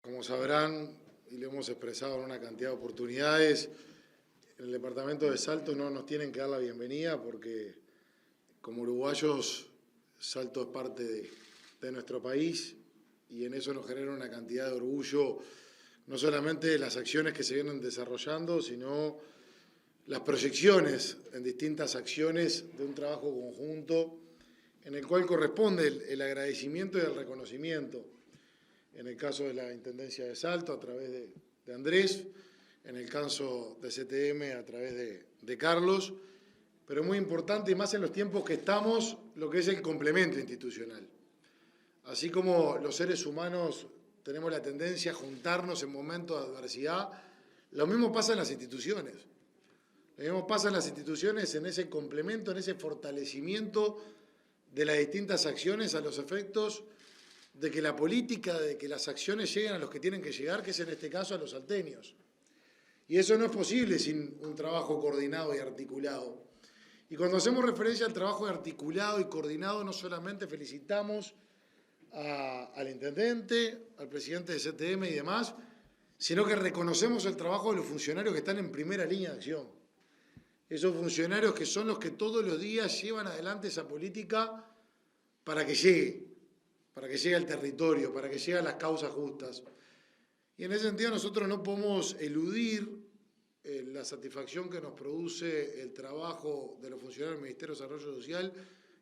Como sabrán, y lo hemos expresado en una cantidad de oportunidades, en el departamento de Salto no nos tienen que dar la bienvenida porque, como uruguayos, Salto es parte de nuestro país y en eso nos genera una cantidad de orgullo, no solamente de las acciones que se vienen desarrollando, sino las proyecciones en distintas acciones de un trabajo conjunto en el cual corresponde el agradecimiento y el reconocimiento. En el caso de la Intendencia de Salto, a través de Andrés, en el caso de CTM, a través de Carlos, pero muy importante, y más en los tiempos que estamos, lo que es el complemento institucional. Así como los seres humanos tenemos la tendencia a juntarnos en momentos de adversidad, lo mismo pasa en las instituciones. Lo mismo pasa en las instituciones, en ese complemento, en ese fortalecimiento de las distintas acciones a los efectos de que la política, de que las acciones lleguen a los que tienen que llegar, que es en este caso a los salteños. Y eso no es posible sin un trabajo coordinado y articulado. Y cuando hacemos referencia al trabajo articulado y coordinado, no solamente felicitamos al intendente, al presidente de CTM y demás, sino que reconocemos el trabajo de los funcionarios que están en primera línea de acción. Esos funcionarios que son los que todos los días llevan adelante esa política para que llegue al territorio, para que llegue a las causas justas. Y en ese sentido nosotros no podemos eludir la satisfacción que nos produce el trabajo de los funcionarios del Ministerio de Desarrollo Social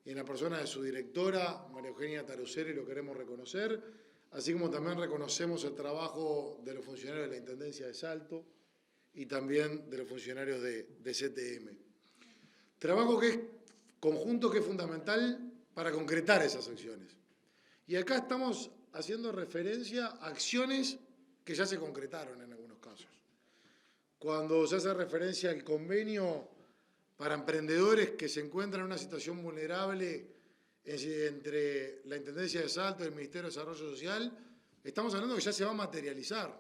y en la persona de su directora, María Eugenia Taruseri, lo queremos reconocer, así como también reconocemos el trabajo de los funcionarios de la Intendencia de Salto y también de los funcionarios de CTM. Trabajo que es conjunto, que es fundamental para concretar esas acciones. Y acá estamos haciendo referencia a acciones que ya se concretaron en algunos casos. Cuando se hace referencia al convenio para emprendedores que se encuentran en una situación vulnerable entre la Intendencia de Salto y el Ministerio de Desarrollo Social, estamos hablando que ya se va a materializar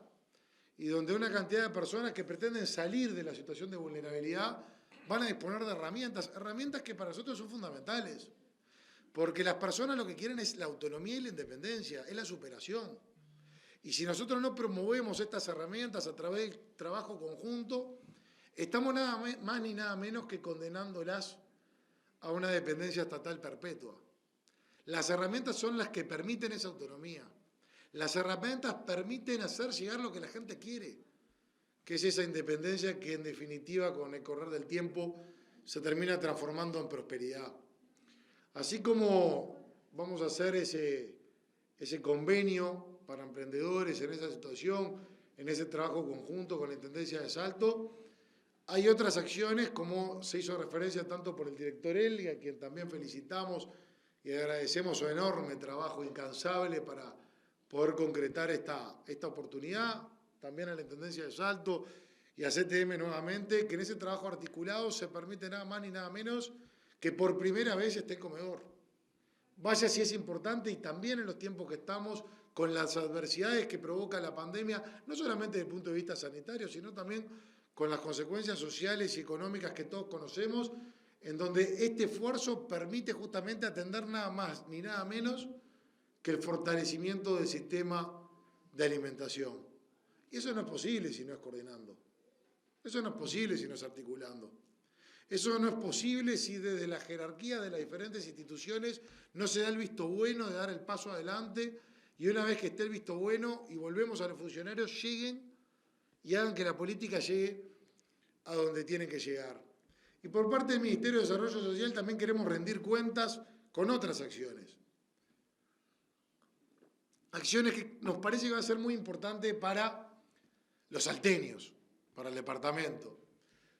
y donde una cantidad de personas que pretenden salir de la situación de vulnerabilidad van a disponer de herramientas que para nosotros son fundamentales. Porque las personas lo que quieren es la autonomía y la independencia, es la superación. Y si nosotros no promovemos estas herramientas a través del trabajo conjunto, estamos nada más ni nada menos que condenándolas a una dependencia estatal perpetua. Las herramientas son las que permiten esa autonomía. Las herramientas permiten hacer llegar lo que la gente quiere, que es esa independencia que en definitiva con el correr del tiempo se termina transformando en prosperidad. Así como vamos a hacer ese convenio para emprendedores en esa situación, en ese trabajo conjunto con la Intendencia de Salto, hay otras acciones, como se hizo referencia tanto por el director Elga, a quien también felicitamos y agradecemos su enorme trabajo incansable para poder concretar esta oportunidad, también a la Intendencia de Salto y a CTM nuevamente, que en ese trabajo articulado se permite nada más ni nada menos que por primera vez esté el comedor. Vaya si es importante y también en los tiempos que estamos, con las adversidades que provoca la pandemia, no solamente desde el punto de vista sanitario, sino también con las consecuencias sociales y económicas que todos conocemos, en donde este esfuerzo permite justamente atender nada más ni nada menos que el fortalecimiento del sistema de alimentación. Y eso no es posible si no es coordinando. Eso no es posible si no es articulando. Eso no es posible si desde la jerarquía de las diferentes instituciones no se da el visto bueno de dar el paso adelante y una vez que esté el visto bueno y volvemos a los funcionarios, lleguen y hagan que la política llegue a donde tienen que llegar. Y por parte del Ministerio de Desarrollo Social también queremos rendir cuentas con otras acciones. Acciones que nos parece que va a ser muy importante para los salteños, para el departamento.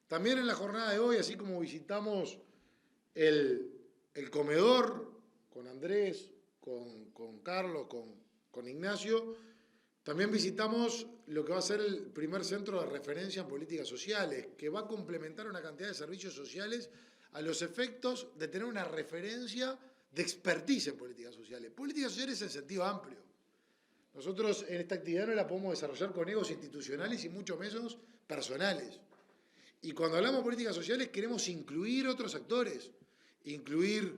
También en la jornada de hoy, así como visitamos el comedor con Andrés, con Carlos, con Ignacio, también visitamos lo que va a ser el primer centro de referencia en políticas sociales, que va a complementar una cantidad de servicios sociales a los efectos de tener una referencia de expertise en políticas sociales. Políticas sociales en sentido amplio. Nosotros en esta actividad no la podemos desarrollar con egos institucionales y mucho menos personales. Y cuando hablamos de políticas sociales queremos incluir otros actores, incluir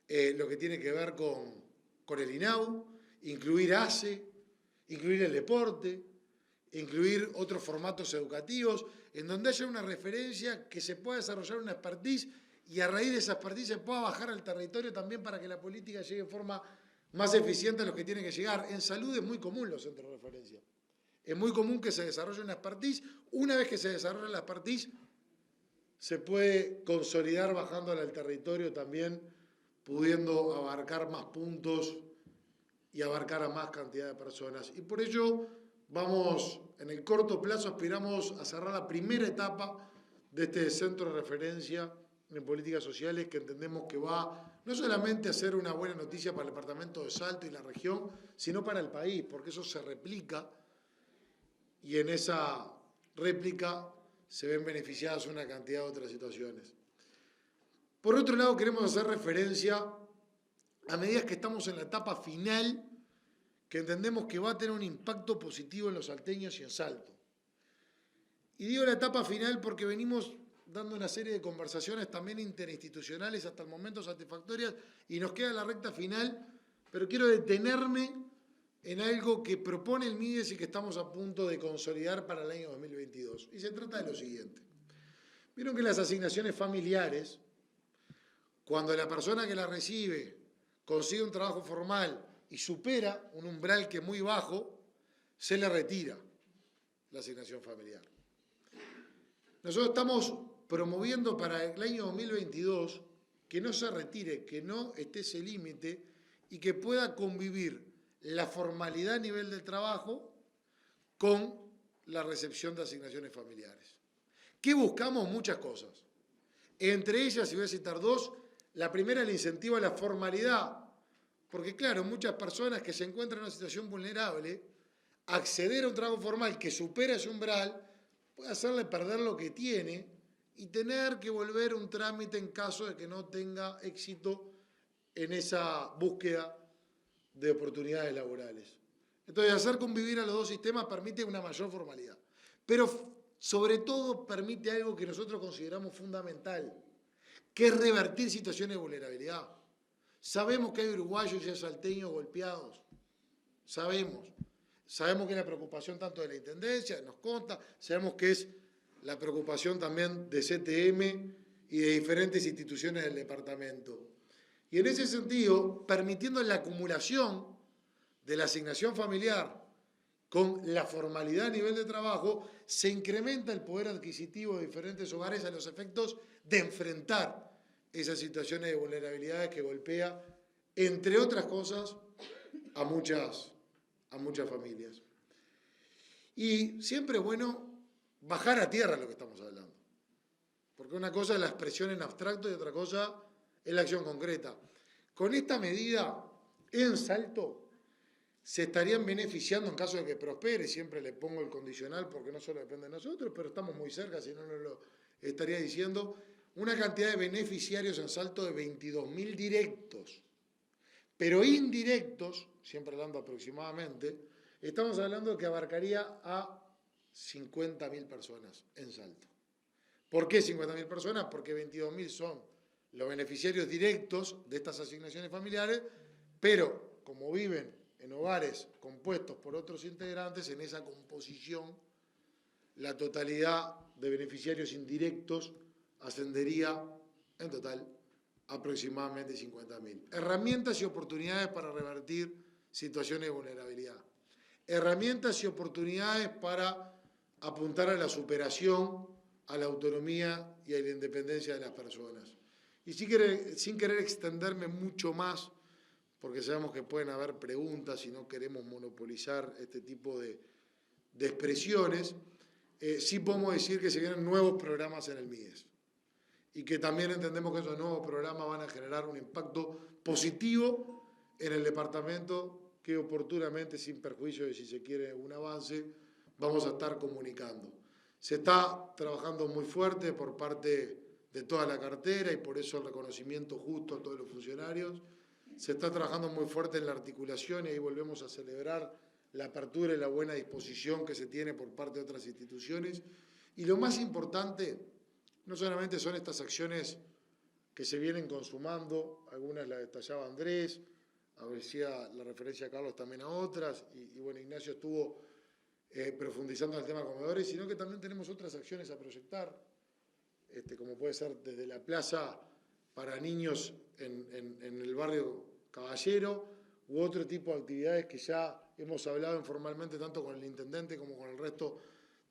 lo que tiene que ver con el INAU, incluir ACE, incluir el deporte, incluir otros formatos educativos, en donde haya una referencia que se pueda desarrollar una expertise y a raíz de esa expertise se pueda bajar al territorio también para que la política llegue de forma más eficiente a los que tienen que llegar. En salud es muy común los centros de referencia. Es muy común que se desarrolle una expertise. Una vez que se desarrolla la expertise, se puede consolidar bajándole al territorio también, pudiendo abarcar más puntos y abarcar a más cantidad de personas. Y por ello vamos, en el corto plazo, aspiramos a cerrar la primera etapa de este centro de referencia en políticas sociales, que entendemos que va no solamente a ser una buena noticia para el departamento de Salto y la región, sino para el país, porque eso se replica y en esa réplica se ven beneficiadas una cantidad de otras situaciones. Por otro lado, queremos hacer referencia a medidas que estamos en la etapa final, que entendemos que va a tener un impacto positivo en los salteños y en Salto. Y digo la etapa final porque venimos dando una serie de conversaciones también interinstitucionales hasta el momento satisfactorias y nos queda la recta final, pero quiero detenerme en algo que propone el MIDES y que estamos a punto de consolidar para el año 2022. Y se trata de lo siguiente. Vieron que las asignaciones familiares, cuando la persona que la recibe consigue un trabajo formal y supera un umbral que es muy bajo, se le retira la asignación familiar. Nosotros estamos promoviendo para el año 2022 que no se retire, que no esté ese límite y que pueda convivir la formalidad a nivel del trabajo con la recepción de asignaciones familiares. ¿Qué buscamos? Muchas cosas. Entre ellas, y voy a citar dos, la primera, el incentivo a la formalidad, porque claro, muchas personas que se encuentran en una situación vulnerable, acceder a un trabajo formal que supera ese umbral puede hacerle perder lo que tiene y tener que volver un trámite en caso de que no tenga éxito en esa búsqueda de oportunidades laborales. Entonces, hacer convivir a los dos sistemas permite una mayor formalidad. Pero, sobre todo, permite algo que nosotros consideramos fundamental, que es revertir situaciones de vulnerabilidad. Sabemos que hay uruguayos y salteños golpeados. Sabemos que es la preocupación tanto de la Intendencia, nos consta, sabemos que es la preocupación también de CTM y de diferentes instituciones del departamento. Y en ese sentido, permitiendo la acumulación de la asignación familiar con la formalidad a nivel de trabajo, se incrementa el poder adquisitivo de diferentes hogares a los efectos de enfrentar esas situaciones de vulnerabilidades que golpea, entre otras cosas, a muchas familias. Y siempre es bueno bajar a tierra lo que estamos hablando, porque una cosa es la expresión en abstracto y otra cosa es la acción concreta. Con esta medida, en Salto, se estarían beneficiando en caso de que prospere, siempre le pongo el condicional porque no solo depende de nosotros, pero estamos muy cerca, si no, no lo estaría diciendo, una cantidad de beneficiarios en Salto de 22.000 directos, pero indirectos, siempre hablando aproximadamente, estamos hablando de que abarcaría a 50.000 personas en Salto. ¿Por qué 50.000 personas? Porque 22.000 son los beneficiarios directos de estas asignaciones familiares, pero como viven en hogares compuestos por otros integrantes, en esa composición la totalidad de beneficiarios indirectos ascendería en total aproximadamente 50.000. Herramientas y oportunidades para revertir situaciones de vulnerabilidad. Herramientas y oportunidades para apuntar a la superación, a la autonomía y a la independencia de las personas. Y sin querer extenderme mucho más, porque sabemos que pueden haber preguntas y no queremos monopolizar este tipo de expresiones, sí podemos decir que se vienen nuevos programas en el MIDES y que también entendemos que esos nuevos programas van a generar un impacto positivo en el departamento que oportunamente, sin perjuicio de si se quiere un avance, vamos a estar comunicando. Se está trabajando muy fuerte por parte de toda la cartera y por eso el reconocimiento justo a todos los funcionarios. Se está trabajando muy fuerte en la articulación y ahí volvemos a celebrar la apertura y la buena disposición que se tiene por parte de otras instituciones. Y lo más importante, no solamente son estas acciones que se vienen consumando, algunas las detallaba Andrés, hacía la referencia a Carlos también a otras, y bueno, Ignacio estuvo profundizando en el tema comedores, sino que también tenemos otras acciones a proyectar, como puede ser desde la plaza para niños en el barrio Caballero, u otro tipo de actividades que ya hemos hablado informalmente tanto con el intendente como con el resto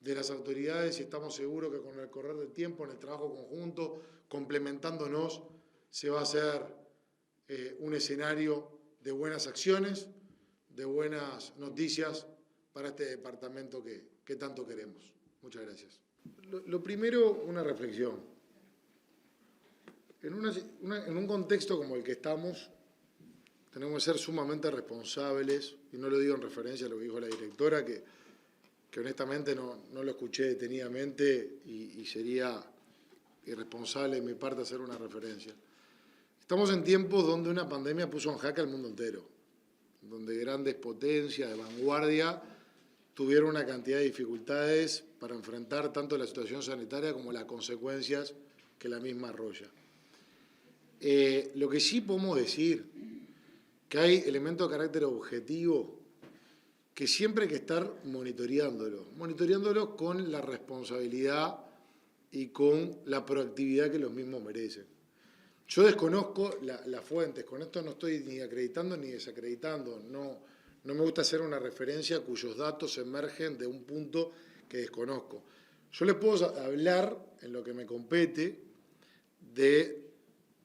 de las autoridades, y estamos seguros que con el correr del tiempo, en el trabajo conjunto, complementándonos, se va a hacer un escenario de buenas acciones, de buenas noticias para este departamento que tanto queremos. Muchas gracias. Lo primero, una reflexión. En un contexto como el que estamos, tenemos que ser sumamente responsables, y no lo digo en referencia a lo que dijo la directora, que honestamente no lo escuché detenidamente y sería irresponsable de mi parte hacer una referencia. Estamos en tiempos donde una pandemia puso en jaque al mundo entero, donde grandes potencias de vanguardia tuvieron una cantidad de dificultades para enfrentar tanto la situación sanitaria como las consecuencias que la misma arrolla. Lo que sí podemos decir, que hay elementos de carácter objetivo que siempre hay que estar monitoreándolos con la responsabilidad y con la proactividad que los mismos merecen. Yo desconozco las fuentes, con esto no estoy ni acreditando ni desacreditando, no me gusta hacer una referencia cuyos datos emergen de un punto que desconozco. Yo les puedo hablar, en lo que me compete, de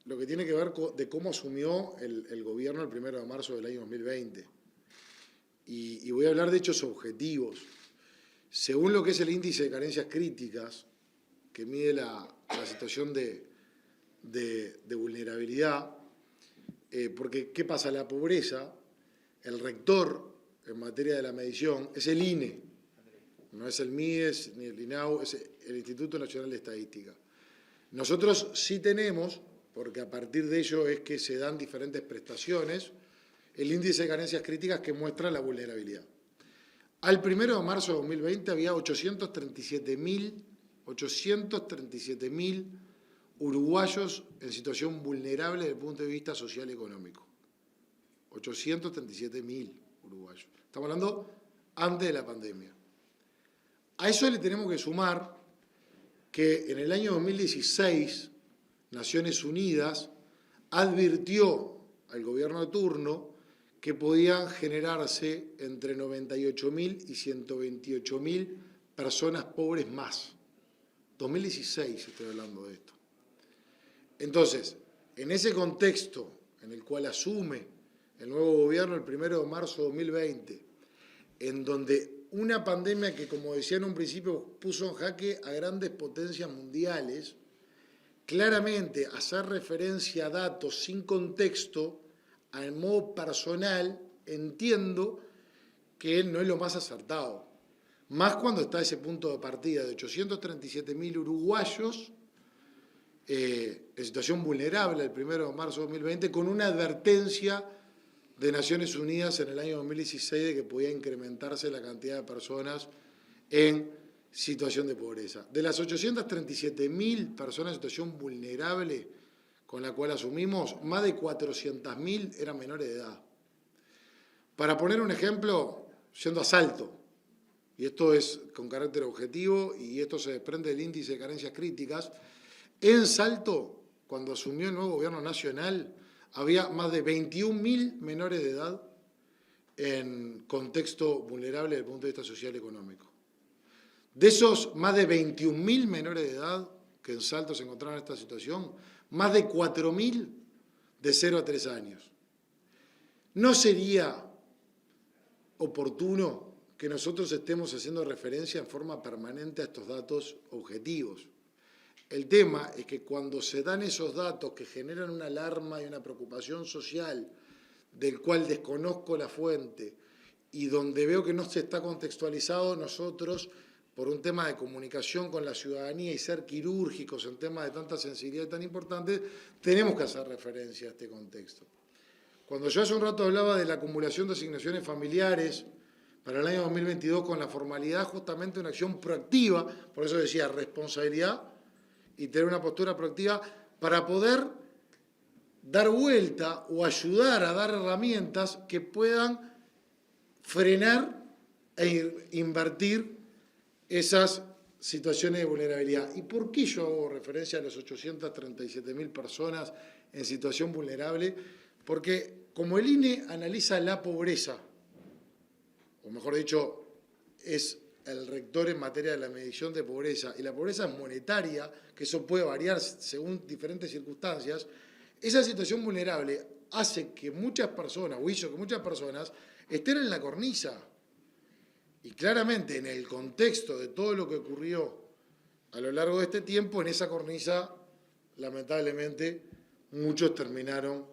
lo que tiene que ver de cómo asumió el gobierno el 1 de marzo del año 2020. Y voy a hablar de hechos objetivos. Según lo que es el índice de carencias críticas, que mide la situación de vulnerabilidad, porque ¿qué pasa? La pobreza, el rector en materia de la medición es el INE, no es el MIDES ni el INAU, es el Instituto Nacional de Estadística. Nosotros sí tenemos, porque a partir de ello es que se dan diferentes prestaciones, el índice de carencias críticas que muestra la vulnerabilidad. Al 1 de marzo de 2020 había 837.000 uruguayos en situación vulnerable desde el punto de vista social y económico. 837.000 uruguayos. Estamos hablando antes de la pandemia. A eso le tenemos que sumar que en el año 2016 Naciones Unidas advirtió al gobierno de turno que podían generarse entre 98.000 y 128.000 personas pobres más. 2016 estoy hablando de esto. Entonces, en ese contexto en el cual asume el nuevo gobierno el 1 de marzo de 2020, en donde una pandemia que, como decía en un principio, puso en jaque a grandes potencias mundiales, claramente hacer referencia a datos sin contexto, al modo personal, entiendo que no es lo más acertado. Más cuando está ese punto de partida de 837.000 uruguayos en situación vulnerable el 1 de marzo de 2020, con una advertencia de Naciones Unidas en el año 2016 de que podía incrementarse la cantidad de personas en situación de pobreza. De las 837.000 personas en situación vulnerable con la cual asumimos, más de 400.000 eran menores de edad. Para poner un ejemplo, yendo a Salto, y esto es con carácter objetivo y esto se desprende del índice de carencias críticas, en Salto, cuando asumió el nuevo gobierno nacional, había más de 21.000 menores de edad en contexto vulnerable desde el punto de vista social y económico. De esos más de 21.000 menores de edad que en Salto se encontraban en esta situación, más de 4.000 de 0 a 3 años. ¿No sería oportuno que nosotros estemos haciendo referencia en forma permanente a estos datos objetivos? El tema es que cuando se dan esos datos que generan una alarma y una preocupación social, del cual desconozco la fuente y donde veo que no se está contextualizado, nosotros, por un tema de comunicación con la ciudadanía y ser quirúrgicos en temas de tanta sensibilidad y tan importantes, tenemos que hacer referencia a este contexto. Cuando yo hace un rato hablaba de la acumulación de asignaciones familiares para el año 2022 con la formalidad, justamente una acción proactiva, por eso decía responsabilidad y tener una postura proactiva para poder dar vuelta o ayudar a dar herramientas que puedan frenar e invertir esas situaciones de vulnerabilidad. ¿Y por qué yo hago referencia a las 837.000 personas en situación vulnerable? Porque como el INE analiza la pobreza, o mejor dicho, es el rector en materia de la medición de pobreza, y la pobreza es monetaria, que eso puede variar según diferentes circunstancias, esa situación vulnerable hace que muchas personas, o hizo que muchas personas, estén en la cornisa. Y claramente en el contexto de todo lo que ocurrió a lo largo de este tiempo, en esa cornisa, lamentablemente, muchos terminaron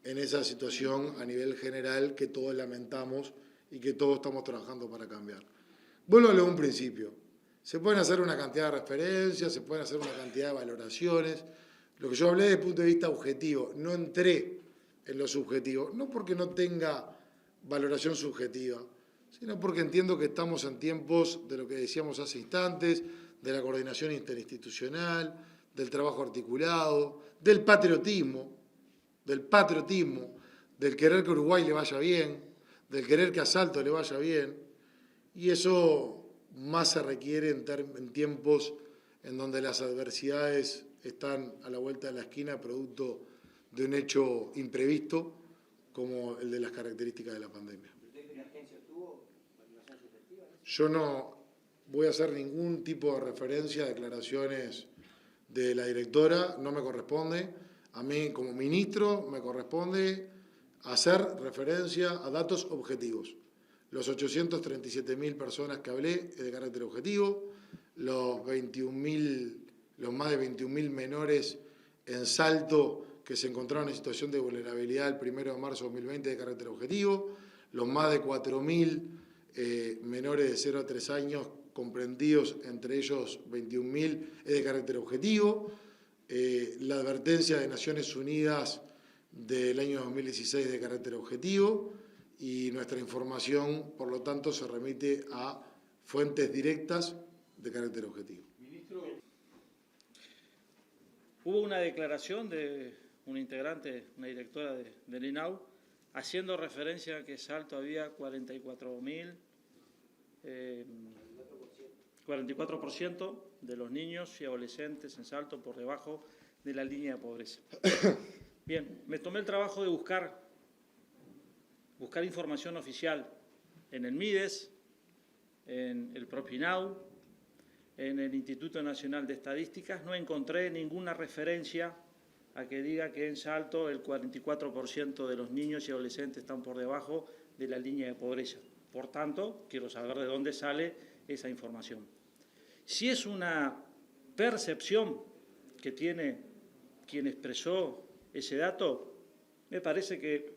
en esa situación a nivel general que todos lamentamos y que todos estamos trabajando para cambiar. Vuelvo a lo de un principio. Se pueden hacer una cantidad de referencias, se pueden hacer una cantidad de valoraciones. Lo que yo hablé desde el punto de vista objetivo, no entré en lo subjetivo, no porque no tenga valoración subjetiva, sino porque entiendo que estamos en tiempos de lo que decíamos hace instantes, de la coordinación interinstitucional, del trabajo articulado, del patriotismo, del querer que Uruguay le vaya bien, del querer que a Salto le vaya bien, y eso más se requiere en tiempos en donde las adversidades están a la vuelta de la esquina producto de un hecho imprevisto como el de las características de la pandemia. Yo no voy a hacer ningún tipo de referencia a declaraciones de la directora, no me corresponde. A mí, como ministro, me corresponde hacer referencia a datos objetivos. Los 837.000 personas que hablé es de carácter objetivo, los más de 21.000 menores en Salto que se encontraron en situación de vulnerabilidad el 1 de marzo de 2020 de carácter objetivo, los más de 4.000 menores de 0 a 3 años comprendidos, entre ellos 21.000, es de carácter objetivo. La advertencia de Naciones Unidas del año 2016 de carácter objetivo y nuestra información, por lo tanto, se remite a fuentes directas de carácter objetivo. Ministro, hubo una declaración de una integrante, una directora del INAU, haciendo referencia a que Salto había 44% de los niños y adolescentes en Salto por debajo de la línea de pobreza. Bien, me tomé el trabajo de buscar información oficial en el MIDES, en el propio INAU, en el Instituto Nacional de Estadísticas. No encontré ninguna referencia a que diga que en Salto el 44% de los niños y adolescentes están por debajo de la línea de pobreza. Por tanto, quiero saber de dónde sale esa información. Si es una percepción que tiene quien expresó ese dato, me parece que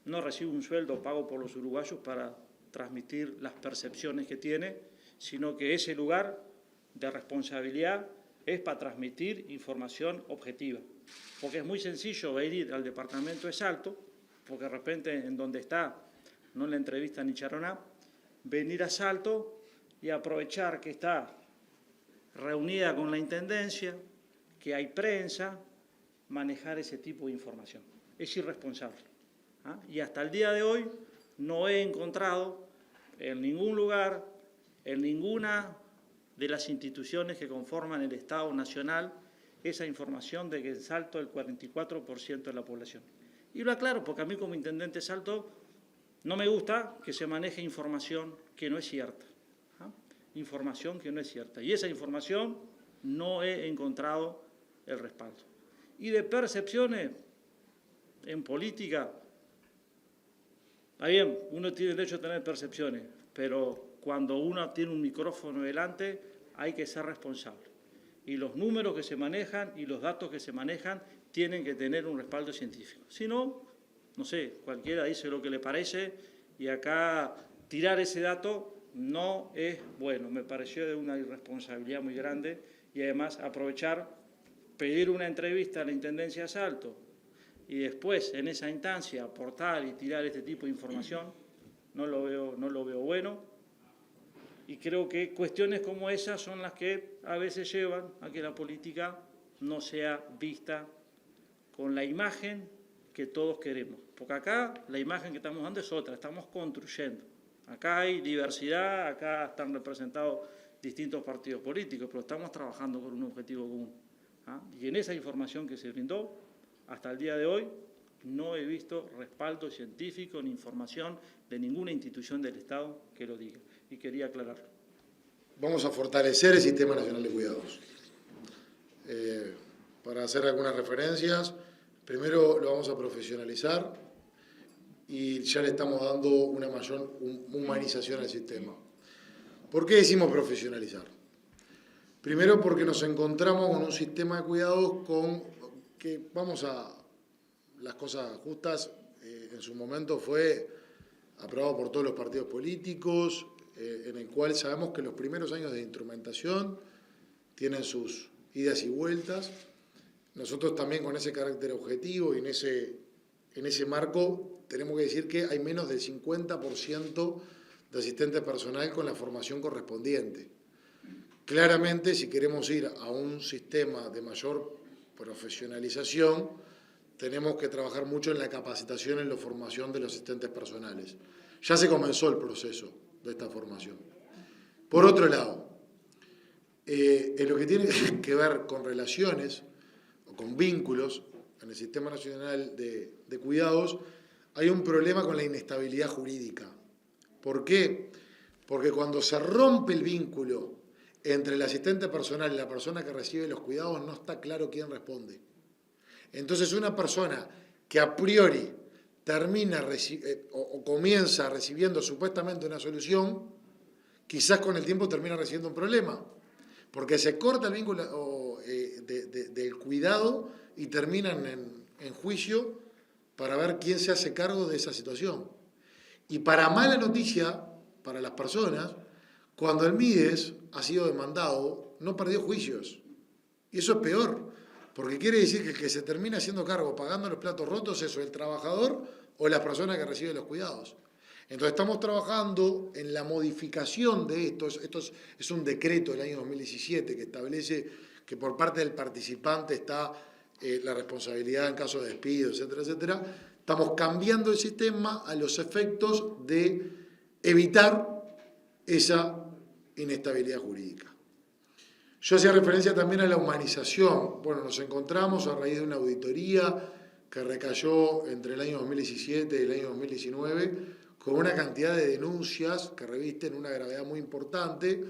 no recibe un sueldo pago por los uruguayos para transmitir las percepciones que tiene, sino que ese lugar de responsabilidad es para transmitir información objetiva. Porque es muy sencillo venir al departamento de Salto, porque de repente en donde está no le entrevista ni charoná, venir a Salto y aprovechar que está reunida con la Intendencia, que hay prensa, manejar ese tipo de información. Es irresponsable. Y hasta el día de hoy no he encontrado en ningún lugar, en ninguna de las instituciones que conforman el Estado Nacional, esa información de que en Salto el 44% de la población. Y lo aclaro porque a mí como intendente de Salto no me gusta que se maneje información que no es cierta. Información que no es cierta. Y esa información no he encontrado el respaldo. Y de percepciones en política, está bien, uno tiene derecho a tener percepciones, pero cuando uno tiene un micrófono delante hay que ser responsable. Y los números que se manejan y los datos que se manejan tienen que tener un respaldo científico. Si no, no sé, cualquiera dice lo que le parece y acá tirar ese dato no es bueno. Me pareció de una irresponsabilidad muy grande y además aprovechar, pedir una entrevista a la Intendencia de Salto y después en esa instancia aportar y tirar este tipo de información, no lo veo bueno. Y creo que cuestiones como esas son las que a veces llevan a que la política no sea vista con la imagen que todos queremos. Porque acá la imagen que estamos dando es otra, estamos construyendo. Acá hay diversidad, acá están representados distintos partidos políticos, pero estamos trabajando con un objetivo común. ¿Ah? Y en esa información que se brindó, hasta el día de hoy, no he visto respaldo científico ni información de ninguna institución del Estado que lo diga. Y quería aclararlo. Vamos a fortalecer el Sistema Nacional de Cuidados. Para hacer algunas referencias, primero lo vamos a profesionalizar y ya le estamos dando una mayor humanización al sistema. ¿Por qué decimos profesionalizar? Primero porque nos encontramos con un sistema de cuidados que, vamos a las cosas justas, en su momento fue aprobado por todos los partidos políticos, en el cual sabemos que los primeros años de instrumentación tienen sus idas y vueltas. Nosotros también con ese carácter objetivo y en ese marco tenemos que decir que hay menos del 50% de asistente personal con la formación correspondiente. Claramente, si queremos ir a un sistema de mayor profesionalización, tenemos que trabajar mucho en la capacitación y en la formación de los asistentes personales. Ya se comenzó el proceso de esta formación. Por otro lado, en lo que tiene que ver con relaciones o con vínculos en el Sistema Nacional de Cuidados, hay un problema con la inestabilidad jurídica. ¿Por qué? Porque cuando se rompe el vínculo entre el asistente personal y la persona que recibe los cuidados, no está claro quién responde. Entonces, una persona que a priori termina o comienza recibiendo supuestamente una solución, quizás con el tiempo termina recibiendo un problema, porque se corta el vínculo del cuidado y terminan en juicio para ver quién se hace cargo de esa situación. Y para mala noticia para las personas, cuando el MIDES ha sido demandado, no perdió juicios. Y eso es peor, porque quiere decir que el que se termina haciendo cargo, pagando los platos rotos, es o el trabajador o la persona que recibe los cuidados. Entonces estamos trabajando en la modificación de esto. Esto es un decreto del año 2017 que establece que por parte del participante está la responsabilidad en caso de despido, etcétera, etcétera. Estamos cambiando el sistema a los efectos de evitar esa inestabilidad jurídica. Yo hacía referencia también a la humanización. Bueno, nos encontramos a raíz de una auditoría que recayó entre el año 2017 y el año 2019 con una cantidad de denuncias que revisten una gravedad muy importante,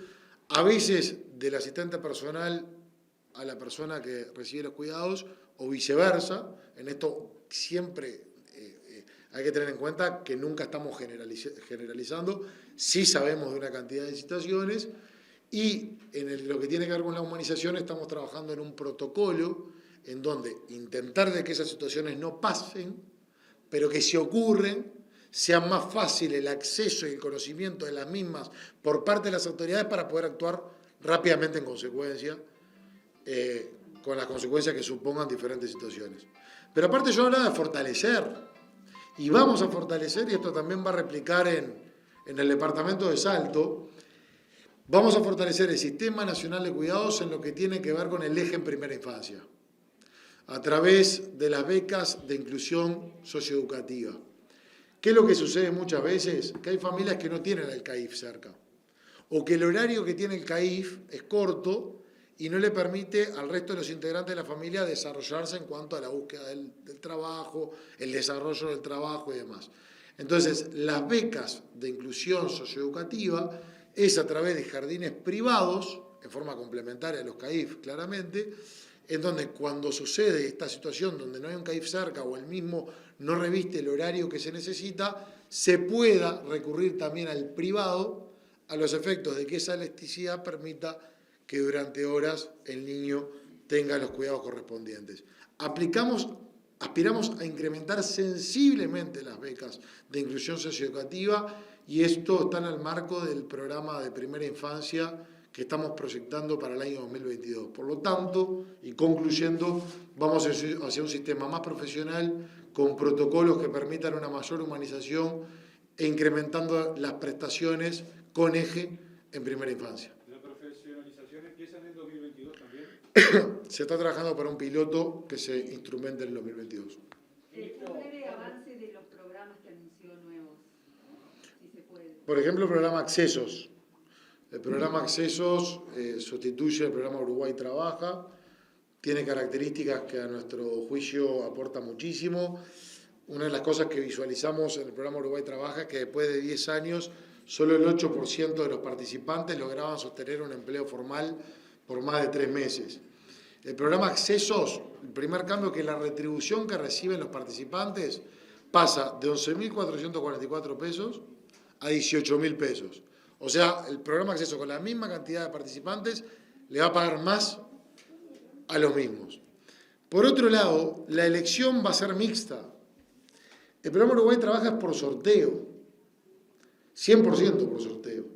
a veces del asistente personal a la persona que recibe los cuidados o viceversa. En esto siempre hay que tener en cuenta que nunca estamos generalizando, sí sabemos de una cantidad de situaciones y en lo que tiene que ver con la humanización estamos trabajando en un protocolo en donde intentar de que esas situaciones no pasen, pero que si ocurren sea más fácil el acceso y el conocimiento de las mismas por parte de las autoridades para poder actuar rápidamente en consecuencia, con las consecuencias que supongan diferentes situaciones. Pero aparte yo hablaba de fortalecer. Y vamos a fortalecer, y esto también va a replicar en el departamento de Salto, vamos a fortalecer el Sistema Nacional de Cuidados en lo que tiene que ver con el eje en primera infancia, a través de las becas de inclusión socioeducativa. ¿Qué es lo que sucede muchas veces? Que hay familias que no tienen el CAIF cerca, o que el horario que tiene el CAIF es corto y no le permite al resto de los integrantes de la familia desarrollarse en cuanto a la búsqueda del trabajo, el desarrollo del trabajo y demás. Entonces, las becas de inclusión socioeducativa es a través de jardines privados, en forma complementaria a los CAIF, claramente, en donde cuando sucede esta situación donde no hay un CAIF cerca o el mismo no reviste el horario que se necesita, se pueda recurrir también al privado a los efectos de que esa elasticidad permita que durante horas el niño tenga los cuidados correspondientes. Aspiramos a incrementar sensiblemente las becas de inclusión socioeducativa y esto está en el marco del programa de primera infancia que estamos proyectando para el año 2022. Por lo tanto, y concluyendo, vamos hacia un sistema más profesional con protocolos que permitan una mayor humanización e incrementando las prestaciones con eje en primera infancia. ¿La profesionalización empieza en el 2022 también? Se está trabajando para un piloto que se instrumente en el 2022. Un breve avance de los programas que anunció nuevos, si se puede. Por ejemplo, el programa Accesos. El programa Accesos sustituye el programa Uruguay Trabaja. Tiene características que a nuestro juicio aporta muchísimo. Una de las cosas que visualizamos en el programa Uruguay Trabaja es que después de 10 años, solo el 8% de los participantes lograban sostener un empleo formal por más de 3 meses. El programa Accesos, el primer cambio es que la retribución que reciben los participantes pasa de 11.444 pesos a 18.000 pesos. O sea, el programa Accesos con la misma cantidad de participantes le va a pagar más a los mismos. Por otro lado, la elección va a ser mixta. El programa Uruguay Trabaja por sorteo, 100% por sorteo.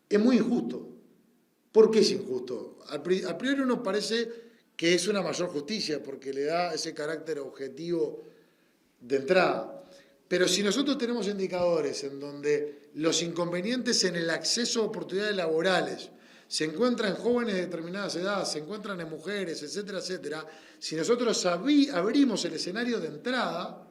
Es muy injusto. ¿Por qué es injusto? A priori nos parece que es una mayor justicia porque le da ese carácter objetivo de entrada. Pero si nosotros tenemos indicadores en donde los inconvenientes en el acceso a oportunidades laborales se encuentran en jóvenes de determinadas edades, se encuentran en mujeres, etcétera, etcétera, si nosotros abrimos el escenario de entrada,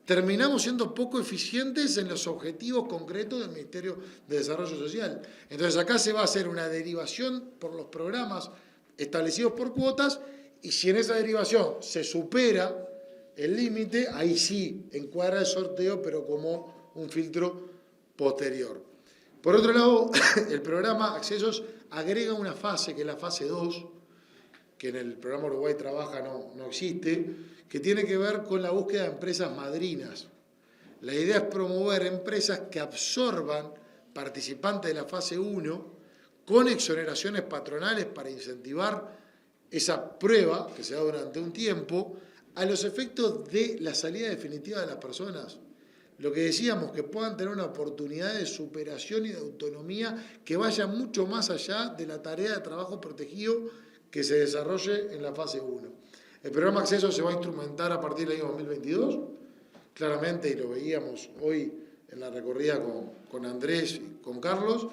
terminamos siendo poco eficientes en los objetivos concretos del Ministerio de Desarrollo Social. Entonces acá se va a hacer una derivación por los programas establecidos por cuotas y si en esa derivación se supera el límite, ahí sí encuadra el sorteo, pero como un filtro posterior. Por otro lado, el programa Accesos agrega una fase, que es la fase 2, que en el programa Uruguay Trabaja no existe, que tiene que ver con la búsqueda de empresas madrinas. La idea es promover empresas que absorban participantes de la fase 1 con exoneraciones patronales para incentivar esa prueba que se da durante un tiempo a los efectos de la salida definitiva de las personas. Lo que decíamos, que puedan tener una oportunidad de superación y de autonomía que vaya mucho más allá de la tarea de trabajo protegido que se desarrolle en la fase 1. El programa Acceso se va a instrumentar a partir del año 2022, claramente, y lo veíamos hoy en la recorrida con Andrés y con Carlos,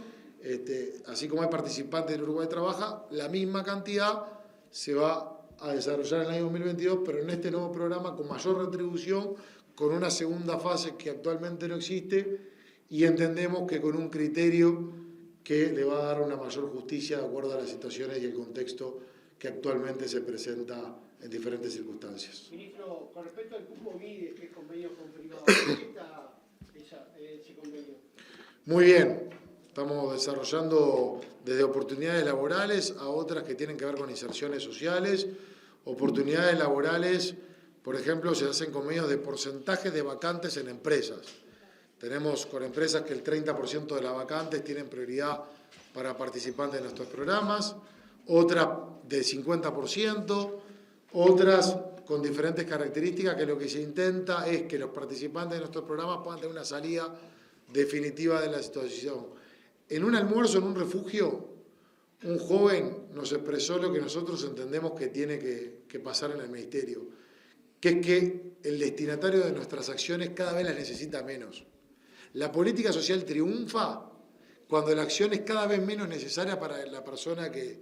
así como hay participantes del Uruguay Trabaja, la misma cantidad se va a desarrollar en el año 2022, pero en este nuevo programa con mayor retribución, con una segunda fase que actualmente no existe, y entendemos que con un criterio que le va a dar una mayor justicia de acuerdo a las situaciones y el contexto que actualmente se presenta en diferentes circunstancias. Ministro, con respecto al cupo MIDES, que es convenio con privado, ¿qué está ese convenio? Muy bien, estamos desarrollando desde oportunidades laborales a otras que tienen que ver con inserciones sociales. Oportunidades laborales, por ejemplo, se hacen convenios de porcentaje de vacantes en empresas. Tenemos con empresas que el 30% de las vacantes tienen prioridad para participantes de nuestros programas, otras del 50%, otras con diferentes características, que lo que se intenta es que los participantes de nuestros programas puedan tener una salida definitiva de la situación. En un almuerzo, en un refugio, un joven nos expresó lo que nosotros entendemos que tiene que pasar en el Ministerio, que es que el destinatario de nuestras acciones cada vez las necesita menos. La política social triunfa cuando la acción es cada vez menos necesaria para la persona que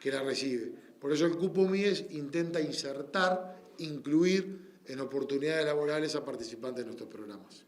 la recibe. Por eso el cupo MIDES intenta insertar, incluir en oportunidades laborales a participantes de nuestros programas.